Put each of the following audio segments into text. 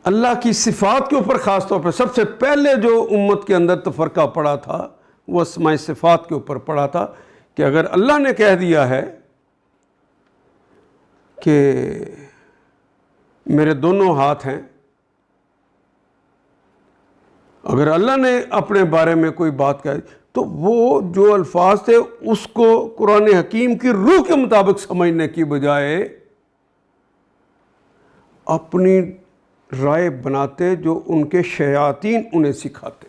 اللہ کی صفات کے اوپر خاص طور پر سب سے پہلے جو امت کے اندر تفرقہ پڑا تھا وہ اسماء صفات کے اوپر پڑا تھا کہ اگر اللہ نے کہہ دیا ہے کہ میرے دونوں ہاتھ ہیں، اگر اللہ نے اپنے بارے میں کوئی بات کہی تو وہ جو الفاظ تھے اس کو قرآن حکیم کی روح کے مطابق سمجھنے کی بجائے اپنی رائے بناتے جو ان کے شیاطین انہیں سکھاتے،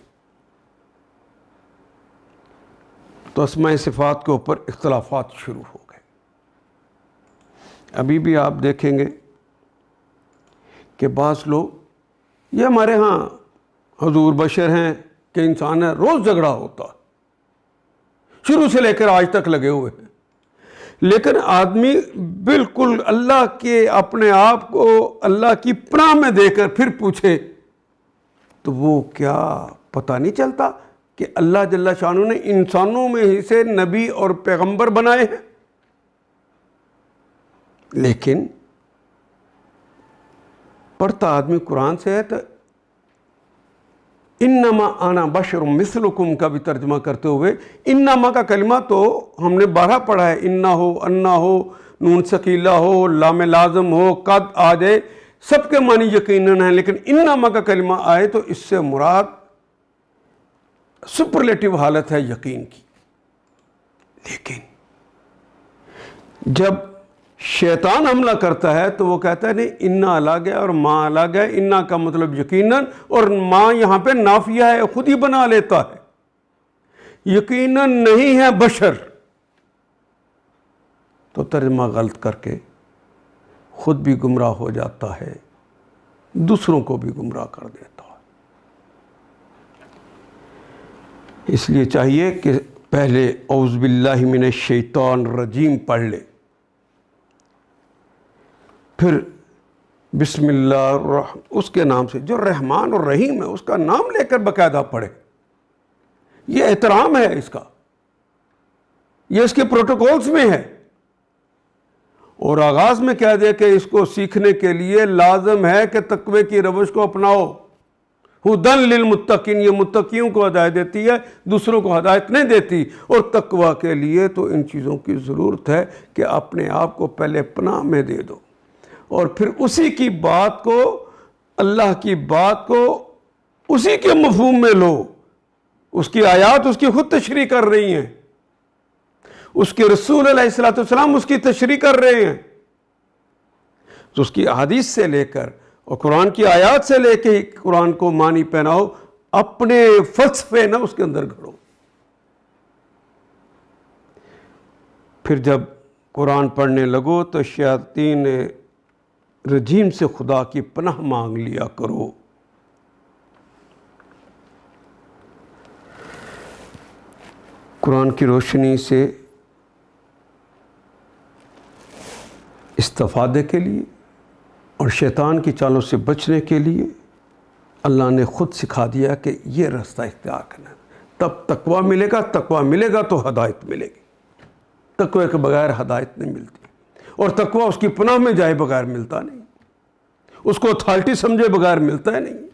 تو اسماء صفات کے اوپر اختلافات شروع ہو گئے۔ ابھی بھی آپ دیکھیں گے کہ بعض لوگ، یہ ہمارے ہاں حضور بشر ہیں کہ انسان ہے، روز جھگڑا ہوتا شروع سے لے کر آج تک لگے ہوئے ہیں، لیکن آدمی بالکل اللہ کے اپنے آپ کو اللہ کی پناہ میں دے کر پھر پوچھے تو وہ کیا پتہ نہیں چلتا کہ اللہ جل شانہ نے انسانوں میں ہی سے نبی اور پیغمبر بنائے ہیں، لیکن پڑھتا آدمی قرآن سے ہے تو انما انا بشر مثلکم کا بھی ترجمہ کرتے ہوئے انما کا کلمہ تو ہم نے بارہا پڑھا ہے، انا ہو، انا ہو، نون ثقیلہ ہو، لام لازم ہو، قد آ جائے، سب کے معنی یقیناً ہیں، لیکن انما کا کلمہ آئے تو اس سے مراد سپرلیٹو حالت ہے یقین کی۔ لیکن جب شیطان حملہ کرتا ہے تو وہ کہتا ہے نہیں، انا الگ ہے اور ماں الگ ہے، انا کا مطلب یقیناً، اور ماں یہاں پہ نافیہ ہے، خود ہی بنا لیتا ہے، یقیناً نہیں ہے بشر، تو ترجمہ غلط کر کے خود بھی گمراہ ہو جاتا ہے، دوسروں کو بھی گمراہ کر دیتا ہے۔ اس لیے چاہیے کہ پہلے اعوذ باللہ من الشیطان الرجیم پڑھ لے، پھر بسم اللہ اس کے نام سے، جو رحمان اور رحیم ہے اس کا نام لے کر باقاعدہ پڑھے، یہ احترام ہے اس کا، یہ اس کے پروٹوکولز میں ہے، اور آغاز میں کہہ دے کہ اس کو سیکھنے کے لیے لازم ہے کہ تقوی کی روش کو اپناؤ، ہدی للمتقین، یہ متقیوں کو ہدایت دیتی ہے، دوسروں کو ہدایت نہیں دیتی، اور تقوی کے لیے تو ان چیزوں کی ضرورت ہے کہ اپنے آپ کو پہلے پناہ میں دے دو، اور پھر اسی کی بات کو، اللہ کی بات کو اسی کے مفہوم میں لو، اس کی آیات اس کی خود تشریح کر رہی ہیں، اس کے رسول علیہ السلام اس کی تشریح کر رہے ہیں، تو اس کی احادیث سے لے کر اور قرآن کی آیات سے لے کے قرآن کو معنی پہناؤ، اپنے فلسفے نہ اس کے اندر گھڑو۔ پھر جب قرآن پڑھنے لگو تو شیاطین رجیم سے خدا کی پناہ مانگ لیا کرو۔ قرآن کی روشنی سے استفادے کے لیے اور شیطان کی چالوں سے بچنے کے لیے اللہ نے خود سکھا دیا کہ یہ راستہ اختیار کرنا ہے، تب تقویٰ ملے گا، تقویٰ ملے گا تو ہدایت ملے گی، تقوی کے بغیر ہدایت نہیں ملتی، اور تقویٰ اس کی پناہ میں جائے بغیر ملتا نہیں، اس کو اتھارٹی سمجھے بغیر ملتا ہے نہیں۔